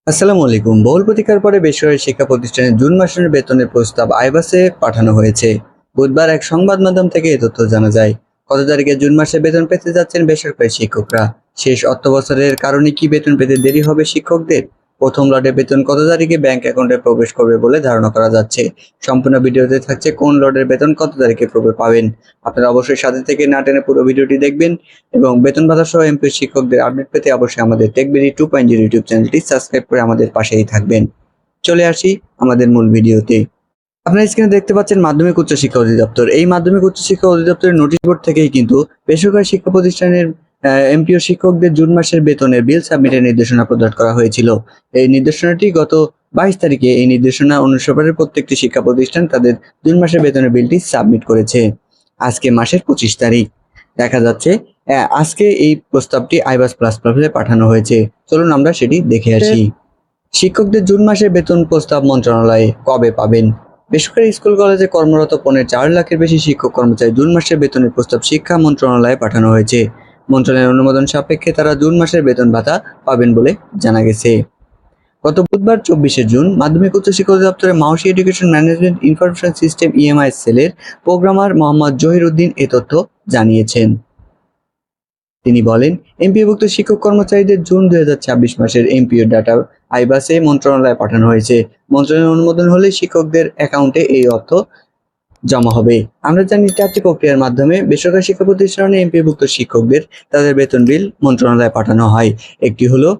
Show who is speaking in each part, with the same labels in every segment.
Speaker 1: আসসালামু আলাইকুম। বহুল প্রতীক্ষার পরে বেসরকারি শিক্ষা প্রতিষ্ঠানে জুন মাসের বেতনের প্রস্তাব আইবাসে পাঠানো হয়েছে। বুধবার এক সংবাদ মাধ্যম থেকে এই তথ্য জানা যায়। কত তারিখে জুন মাসে বেতন পেতে যাচ্ছেন বেসরকারি শিক্ষকরা? শেষ অর্থ বছরের কারণে কি বেতন পেতে দেরি হবে শিক্ষকদের? প্রথম লটে বেতন কত তারিখে ব্যাংক অ্যাকাউন্টে প্রবেশ করবে বলে ধারণা করা যাচ্ছে। সম্পূর্ণ ভিডিওতে থাকছে কোন লটের বেতন কত তারিখে পাবেন। আপনারা অবশ্যই সাথে থেকে না টেনে পুরো ভিডিওটি দেখবেন এবং বেতন ভাতা সহ এমপি শিক্ষকদের আপডেট পেতে অবশ্যই আমাদের টেকবিডি 2.0 ইউটিউব চ্যানেলটি সাবস্ক্রাইব করে আমাদের পাশেই থাকবেন। চলে আসি আমাদের মূল ভিডিওতে। আপনারা স্ক্রিনে দেখতে পাচ্ছেন মাধ্যমিক উচ্চ শিক্ষা অধিদপ্তর। এই মাধ্যমিক উচ্চ শিক্ষা অধিদপ্তরের নোটিশ বোর্ড থেকেই কিন্তু বেসরকারি শিক্ষা প্রতিষ্ঠানের এমপিও শিক্ষকদের জুন মাসের বেতনের বিল সাবমিটের নির্দেশনা প্রদান করা হয়েছিল। এই নির্দেশনাটি গত 22 তারিখে এই নির্দেশনা অনুসরণের প্রত্যেকটি শিক্ষা প্রতিষ্ঠান তাদের জুন মাসের বেতনের বিলটি সাবমিট করেছে। আজকে মাসের 25 তারিখ। দেখা যাচ্ছে আজকে এই প্রস্তাবটি আইবাস প্লাস প্লাসে পাঠানো হয়েছে। চলুন আমরা সেটি দেখে আসি। শিক্ষকদের জুন মাসের বেতন প্রস্তাব মন্ত্রণালয়ে কবে পাবেন? বেসরকারি স্কুল কলেজে কর্মরত 4 লাখের বেশি শিক্ষক কর্মচারী জুন মাসের বেতনের প্রস্তাব শিক্ষা মন্ত্রণালয়ে পাঠানো হয়েছে। মন্ত্রণালয়ের অনুমোদন সাপেক্ষে তারা জুন মাসের বেতন ভাতা পাবেন বলে জানা গেছে। গত বুধবার 24শে জুন মাধ্যমিক উচ্চ শিক্ষা অধিদপ্তরের Maushi education management information system EMI সেলের প্রোগ্রামার মোহাম্মদ জহির উদ্দিন এ তথ্য জানিয়েছেন। তিনি বলেন, এমপিওভুক্ত শিক্ষক কর্মচারীদের জুন 2026 মাসের এমপিও ডাটা আইবাসে মন্ত্রণালয়ে পাঠানো হয়েছে। মন্ত্রণালয়ের অনুমোদন হলে শিক্ষকদের অ্যাকাউন্টে এই অর্থ জমা হবে। আমরা জানি 4টি প্রক্রিয়ার মাধ্যমে বেসরকারি শিক্ষা প্রতিষ্ঠানে এমপিওভুক্ত শিক্ষকদের তাদের বেতন বিল মন্ত্রণালয়ে পাঠানো হয়। একটি হলো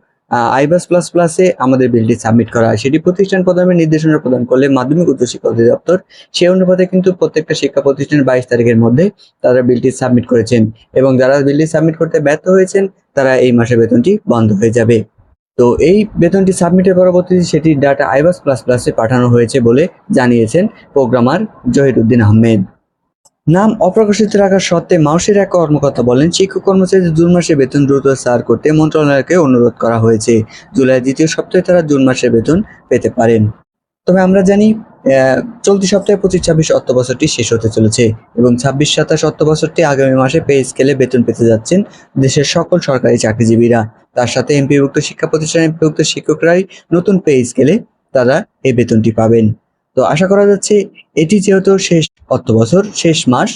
Speaker 1: আইবাস প্লাস প্লাসে আমাদের বিলটি সাবমিট করা হয়। সেটি প্রতিষ্ঠান প্রদানের নির্দেশনা প্রদান করলে মাধ্যমিক উচ্চ শিক্ষা অধিদপ্তর সেই অনুপাতে কিন্তু প্রত্যেকটা শিক্ষা প্রতিষ্ঠানের 22 তারিখের মধ্যে তারা বিলটি সাবমিট করেছেন এবং যারা বিলটি সাবমিট করতে ব্যর্থ হয়েছেন তারা এই মাসের বেতনটি বন্ধ হয়ে যাবে। তো এই বেতনটি সাবমিটের পরবর্তীতে সেটি ডাটা আইবাস প্লাস প্লাসে পাঠানো হয়েছে বলে জানিয়েছেন প্রোগ্রামার জহির উদ্দিন আহমেদ। নাম অপ্রকাশিত রাখার সত্ত্বে মাউসের এক কর্মকর্তা বলেন, শিক্ষক কর্মচারীদের জুন মাসের বেতন দ্রুত ছাড় করতে মন্ত্রণালয়কে অনুরোধ করা হয়েছে। জুলাই দ্বিতীয় সপ্তাহে তারা জুন মাসের বেতন পেতে পারেন। তবে আমরা জানি চলতি সপ্তাহে 25-26 অর্থ বছরটি শেষ হতে চলেছে এবং 26-27 অর্থ বছরটি আগামী মাসে পে স্কেলে বেতন পেতে যাচ্ছেন দেশের সকল সরকারি চাকরিজীবীরা। তার সাথে এমপিভুক্ত শিক্ষা প্রতিষ্ঠানের এমপিভুক্ত শিক্ষকরাই নতুন পে স্কেলে তারা এই বেতনটি পাবেন। তো আশা করা যাচ্ছে এটি যেহেতু শেষ অর্থ বছর, শেষ মাস,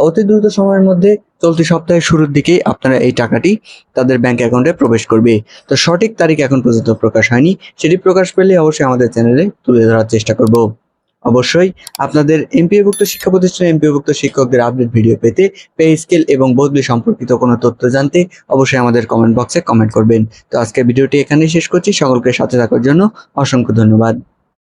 Speaker 1: অতি দ্রুত সময়ের মধ্যে চলতি সপ্তাহের শুরুর দিকেই আপনারা এই টাকাটি তাদের ব্যাংক অ্যাকাউন্টে প্রবেশ করবে। তো সঠিক তারিখ এখন পর্যন্ত প্রকাশ হয়নি, সেটি প্রকাশ পেলে অবশ্যই আমাদের চ্যানেলে তুলে ধরার চেষ্টা করব। অবশ্যই আপনাদের এমপিওভুক্ত শিক্ষা প্রতিষ্ঠানে এমপিওভুক্ত শিক্ষকদের আপডেট ভিডিও পেতে, পে স্কেল এবং বদলি সম্পর্কিত কোনো তথ্য জানতে অবশ্যই আমাদের কমেন্ট বক্সে কমেন্ট করবেন। তো আজকের ভিডিওটি এখানেই শেষ করছি। সকলকে সাথে থাকার জন্য অসংখ্য ধন্যবাদ।